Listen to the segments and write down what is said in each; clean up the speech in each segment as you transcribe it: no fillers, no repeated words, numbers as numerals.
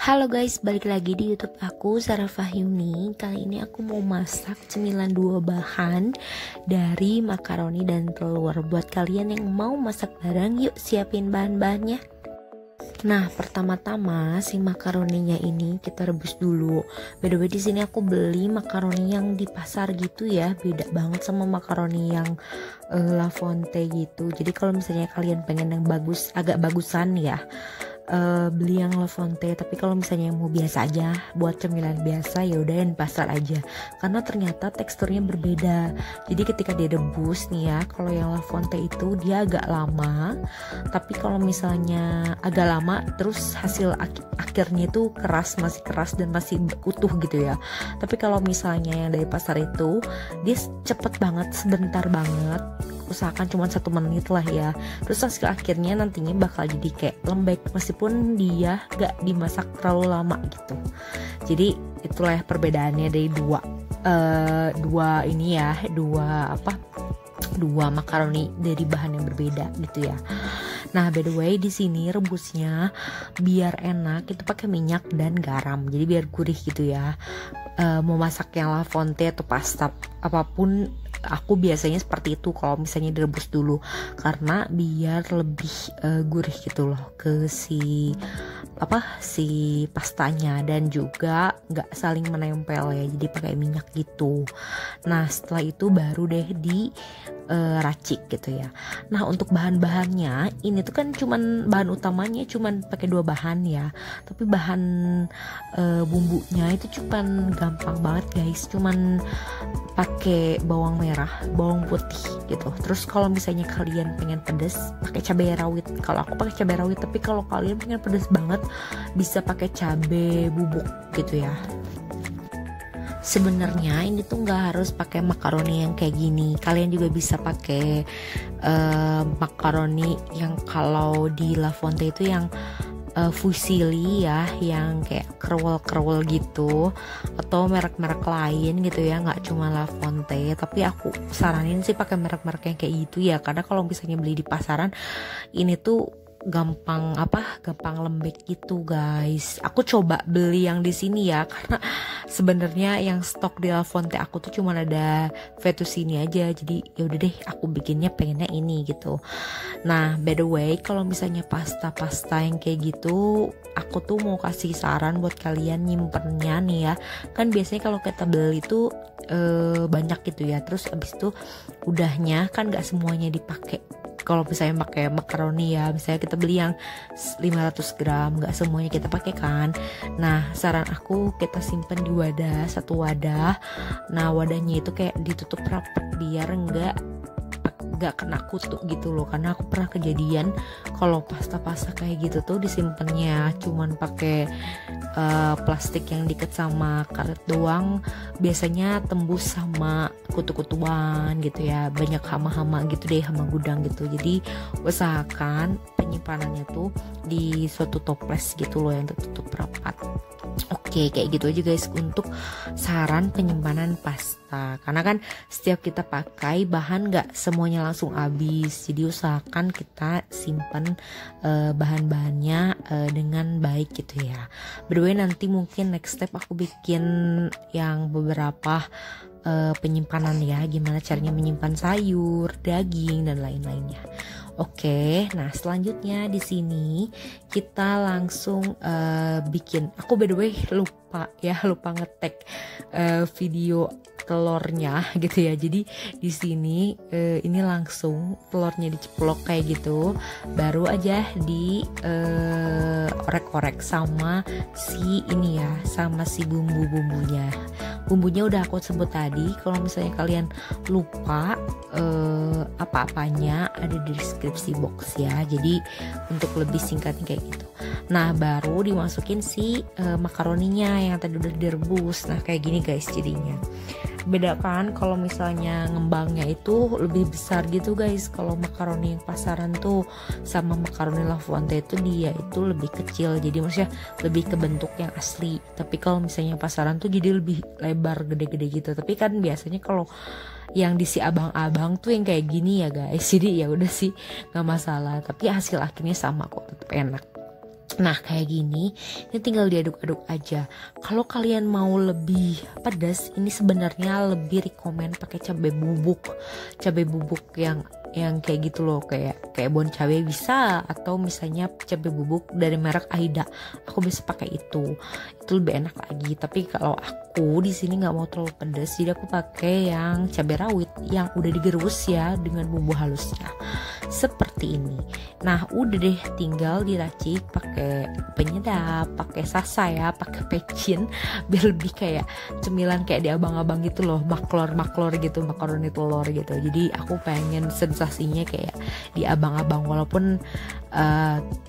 Halo guys, balik lagi di YouTube aku, Sarah Fahyumi. Kali ini aku mau masak cemilan 2 bahan dari makaroni dan telur. Buat kalian yang mau masak bareng, yuk siapin bahan-bahannya. Nah, pertama-tama si makaroninya ini kita rebus dulu. By the way, di sini aku beli makaroni yang di pasar gitu ya, beda banget sama makaroni yang La Fonte gitu. Jadi kalau misalnya kalian pengen yang bagus, agak bagusan ya, beli yang La Fonte. Tapi kalau misalnya yang mau biasa aja, buat cemilan biasa, ya udah yang pasar aja, karena ternyata teksturnya berbeda. Jadi ketika direbus nih ya, kalau yang La Fonte itu dia agak lama, tapi kalau misalnya agak lama terus hasil akhirnya itu keras, masih keras dan masih utuh gitu ya. Tapi kalau misalnya yang dari pasar itu dia cepet banget, sebentar banget, usahakan cuma 1 menit lah ya. Terus hasil akhirnya nantinya bakal jadi kayak lembek, meskipun dia gak dimasak terlalu lama gitu. Jadi itulah perbedaannya dari dua makaroni dari bahan yang berbeda gitu ya. Nah, by the way, di sini rebusnya biar enak itu pakai minyak dan garam. Jadi biar gurih gitu ya. Mau masak yang La Fonte atau pasta apapun, aku biasanya seperti itu kalau misalnya direbus dulu, karena biar lebih gurih gitu loh ke si pastanya, dan juga nggak saling menempel ya, jadi pakai minyak gitu. Nah, setelah itu baru deh di racik gitu ya. Nah, untuk bahan-bahannya ini tuh kan cuman bahan utamanya cuman pakai 2 bahan ya, tapi bahan bumbunya itu cuman gampang banget guys, cuman pakai bawang merah, bawang putih gitu. Terus kalau misalnya kalian pengen pedas, pakai cabai rawit. Kalau aku pakai cabai rawit, tapi kalau kalian pengen pedas banget bisa pakai cabai bubuk gitu ya. Sebenarnya ini tuh nggak harus pakai makaroni yang kayak gini. Kalian juga bisa pakai makaroni yang kalau di La Fonte itu yang fusilli ya, yang kayak kerwel gitu, atau merek-merek lain gitu ya, nggak cuma La Fonte. Tapi aku saranin sih pakai merek-merek yang kayak gitu ya, karena kalau misalnya beli di pasaran ini tuh gampang lembek gitu guys. Aku coba beli yang di sini ya, karena sebenarnya yang stok di La Fonte aku tuh cuma ada fettuccine aja. Jadi ya udah deh, aku bikinnya pengennya ini gitu. Nah, by the way, kalau misalnya pasta yang kayak gitu, aku tuh mau kasih saran buat kalian nyimpennya nih ya. Kan biasanya kalau kita beli tuh banyak gitu ya, terus abis itu udahnya kan gak semuanya dipakai. Kalau misalnya pakai makaroni ya, misalnya kita beli yang 500 gram, gak semuanya kita pakai kan. Nah, saran aku kita simpen di satu wadah. Nah, wadahnya itu kayak ditutup rapat biar nggak kena kutu gitu loh, karena aku pernah kejadian kalau pasta kayak gitu tuh disimpannya cuman pakai plastik yang diikat sama karet doang, biasanya tembus sama kutu-kutuan gitu ya, banyak hama-hama gitu deh, hama gudang gitu. Jadi usahakan penyimpanannya tuh di suatu toples gitu loh yang tertutup rapat. Oke, kayak gitu aja guys untuk saran penyimpanan pasta. Karena kan setiap kita pakai bahan gak semuanya langsung habis. Jadi usahakan kita simpan bahan-bahannya dengan baik gitu ya. By the way, nanti mungkin next step aku bikin yang beberapa penyimpanan ya, gimana caranya menyimpan sayur, daging dan lain-lainnya. Oke, nah selanjutnya di sini kita langsung bikin. Aku by the way lupa ngetek video telurnya gitu ya. Jadi di sini ini langsung telurnya diceplok kayak gitu, baru aja di orek-orek sama si bumbunya. Bumbunya udah aku sebut tadi. Kalau misalnya kalian lupa apa-apanya, ada di deskripsi box ya. Jadi untuk lebih singkatnya kayak gitu. Nah, baru dimasukin si makaroninya yang tadi udah direbus. Nah, kayak gini guys jadinya. Beda kan kalau misalnya ngembangnya itu lebih besar gitu guys. Kalau makaroni yang pasaran tuh sama makaroni La Fonte itu dia itu lebih kecil, jadi maksudnya lebih ke bentuk yang asli. Tapi kalau misalnya pasaran tuh jadi lebih lebar, gede-gede gitu. Tapi kan biasanya kalau yang di si abang-abang tuh yang kayak gini ya guys, jadi ya udah sih nggak masalah, tapi hasil akhirnya sama kok, tetap enak. Nah kayak gini, ini tinggal diaduk-aduk aja. Kalau kalian mau lebih pedas, ini sebenarnya lebih rekomen pakai cabai bubuk yang kayak gitu loh, kayak bon cabai bisa, atau misalnya cabai bubuk dari merek Aida. Aku bisa pakai itu lebih enak lagi. Tapi kalau aku di sini nggak mau terlalu pedas, jadi aku pakai yang cabai rawit yang udah digerus ya dengan bumbu halusnya seperti ini. Nah udah deh, tinggal diracik pakai penyedap, pakai sasa ya, pakai pecin, biar lebih kayak cemilan kayak di abang-abang gitu loh, maklor gitu, makaroni telur gitu. Jadi aku pengen sensasinya kayak di abang-abang, walaupun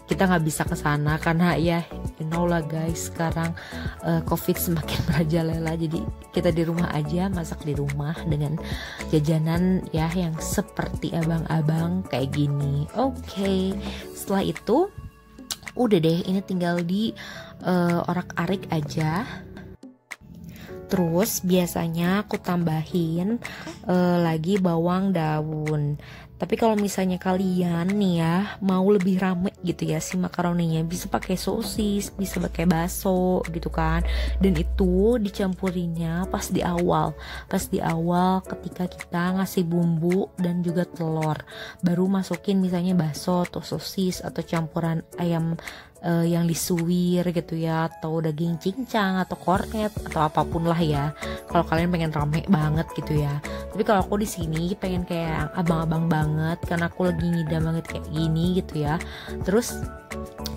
kita nggak bisa ke sana karena ya you know lah guys, sekarang COVID semakin merajalela. Jadi kita di rumah aja, masak di rumah dengan jajanan ya yang seperti abang-abang kayak gini. Oke, setelah itu udah deh, ini tinggal di orak-arik aja. Terus biasanya aku tambahin lagi bawang daun. Tapi kalau misalnya kalian nih ya mau lebih rame gitu ya si makaroninya, bisa pakai sosis, bisa pakai bakso gitu kan. Dan itu dicampurinnya pas di awal ketika kita ngasih bumbu dan juga telur. Baru masukin misalnya bakso atau sosis atau campuran ayam yang disuwir gitu ya, atau daging cincang atau kornet atau apapun lah ya, kalau kalian pengen rame banget gitu ya. Tapi kalau aku di sini pengen kayak abang-abang banget karena aku lagi ngidam banget kayak gini gitu ya. Terus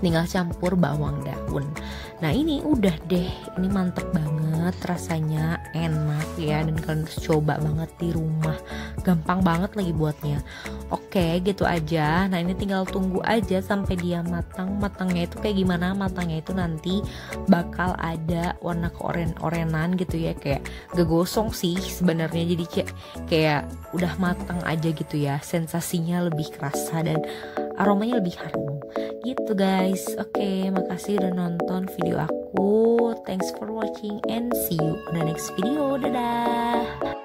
tinggal campur bawang daun. Nah ini udah deh, ini mantep banget rasanya, enak ya, dan kalian harus coba banget di rumah, gampang banget lagi buatnya. Oke gitu aja. Nah ini tinggal tunggu aja sampai dia matang. Matangnya itu kayak gimana? Matangnya itu nanti bakal ada warna keoren-orenan gitu ya, kayak gak gosong sih sebenarnya, jadi kayak udah matang aja gitu ya, sensasinya lebih kerasa dan aromanya lebih harum gitu guys. Oke, makasih udah nonton video aku. Thanks for watching and see you on the next video. Dadah.